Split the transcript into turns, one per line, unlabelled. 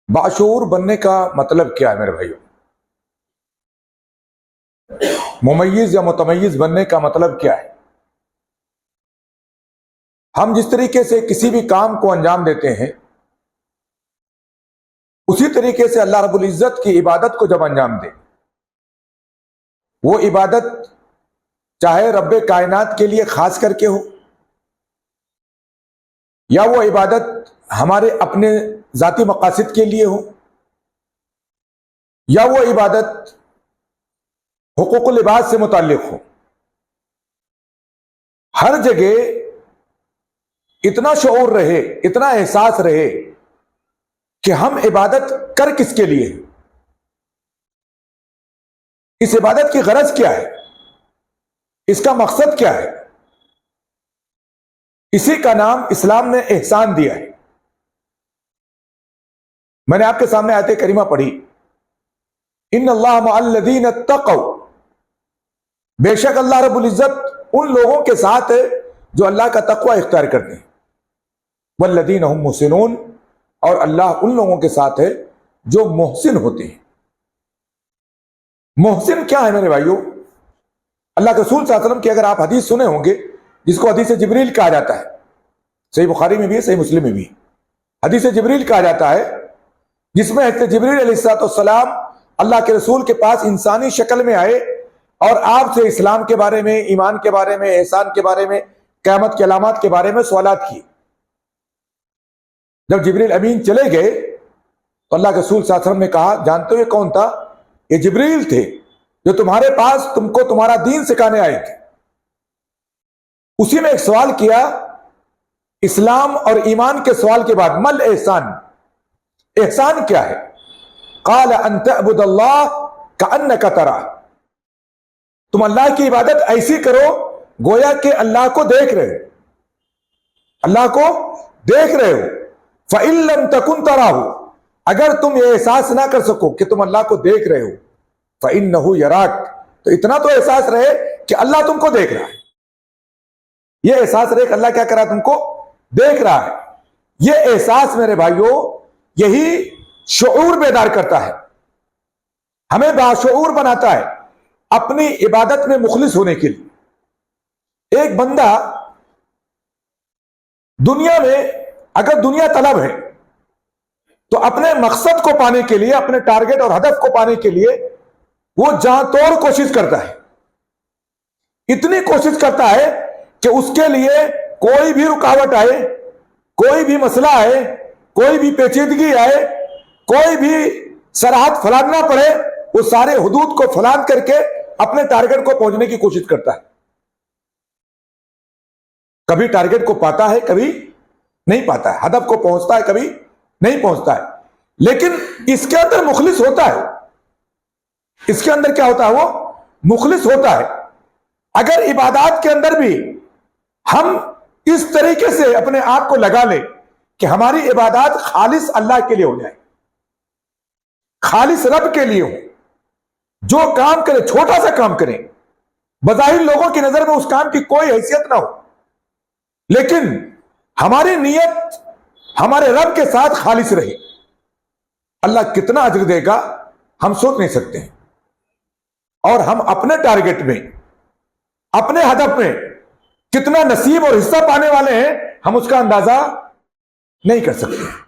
باشعور بننے کا مطلب کیا ہے میرے بھائیوں؟ ممیز یا متمیز بننے کا مطلب کیا ہے؟ ہم جس طریقے سے کسی بھی کام کو انجام دیتے ہیں، اسی طریقے سے اللہ رب العزت کی عبادت کو جب انجام دیں، وہ عبادت چاہے رب کائنات کے لیے خاص کر کے ہو، یا وہ عبادت ہمارے اپنے ذاتی مقاصد کے لیے ہو، یا وہ عبادت حقوق العباد سے متعلق ہو، ہر جگہ اتنا شعور رہے، اتنا احساس رہے کہ ہم عبادت کر کس کے لیے، اس عبادت کی غرض کیا ہے، اس کا مقصد کیا ہے۔ اسی کا نام اسلام نے احسان دیا ہے۔ میں نے آپ کے سامنے آیت کریمہ پڑھی، ان اللہ مع الذین اتقوا، بے شک اللہ رب العزت ان لوگوں کے ساتھ ہے جو اللہ کا تقوی اختیار کرتے ہیں، والذین هم محسنون، اور اللہ ان لوگوں کے ساتھ ہے جو محسن ہوتے ہیں۔ محسن کیا ہے میرے بھائیوں؟ اللہ کے رسول صلی اللہ علیہ وسلم کی اگر آپ حدیث سنے ہوں گے، جس کو حدیث جبریل کہا جاتا ہے، صحیح بخاری میں بھی ہے، صحیح مسلم میں بھی ہے، حدیث جبریل کہا جاتا ہے، جس میں حضرت جبریل علیہ السلام اللہ کے رسول کے پاس انسانی شکل میں آئے اور آپ سے اسلام کے بارے میں، ایمان کے بارے میں، احسان کے بارے میں، قیامت کی علامات کے بارے میں سوالات کیے۔ جب جبریل امین چلے گئے تو اللہ کے رسول صلی اللہ علیہ وسلم نے کہا، جانتے ہو یہ کون تھا؟ یہ جبریل تھے جو تمہارے پاس تم کو تمہارا دین سکھانے آئے تھے۔ اسی میں ایک سوال کیا، اسلام اور ایمان کے سوال کے بعد، مل احسان، احسان کیا ہے؟ قال ان تعبد اللہ کأنک تراہ، تم اللہ کی عبادت ایسی کرو گویا کہ اللہ کو دیکھ رہے ہو، اللہ کو دیکھ رہے ہو۔ فإن لم تکن تراہ، اگر تم یہ احساس نہ کر سکو کہ تم اللہ کو دیکھ رہے ہو، فإنہ یراک، تو اتنا تو احساس رہے کہ اللہ تم کو دیکھ رہا ہے۔ یہ احساس رہے کہ اللہ کیا کر رہا ہے؟ تم کو دیکھ رہا ہے۔ یہ احساس میرے بھائیوں، یہی شعور بیدار کرتا ہے، ہمیں باشعور بناتا ہے اپنی عبادت میں مخلص ہونے کے لیے۔ ایک بندہ دنیا میں اگر دنیا طلب ہے تو اپنے مقصد کو پانے کے لیے، اپنے ٹارگٹ اور ہدف کو پانے کے لیے وہ جہاں توڑ کوشش کرتا ہے، اتنی کوشش کرتا ہے کہ اس کے لیے کوئی بھی رکاوٹ آئے، کوئی بھی مسئلہ آئے، کوئی بھی پیچیدگی آئے، کوئی بھی سرحد پھلاننا پڑے، وہ سارے حدود کو پھلان کر کے اپنے ٹارگٹ کو پہنچنے کی کوشش کرتا ہے۔ کبھی ٹارگٹ کو پاتا ہے، کبھی نہیں پاتا ہے، ہدف کو پہنچتا ہے، کبھی نہیں پہنچتا ہے، لیکن اس کے اندر مخلص ہوتا ہے۔ اس کے اندر کیا ہوتا ہے؟ وہ مخلص ہوتا ہے۔ اگر عبادات کے اندر بھی ہم اس طریقے سے اپنے آپ کو لگا لیں کہ ہماری عبادات خالص اللہ کے لیے ہو جائے، خالص رب کے لیے ہو، جو کام کرے چھوٹا سا کام کریں، بظاہر لوگوں کی نظر میں اس کام کی کوئی حیثیت نہ ہو، لیکن ہماری نیت ہمارے رب کے ساتھ خالص رہے، اللہ کتنا اجر دے گا ہم سوچ نہیں سکتے ہیں۔ اور ہم اپنے ٹارگٹ میں، اپنے ہدف میں کتنا نصیب اور حصہ پانے والے ہیں، ہم اس کا اندازہ نہیں کر سکتے۔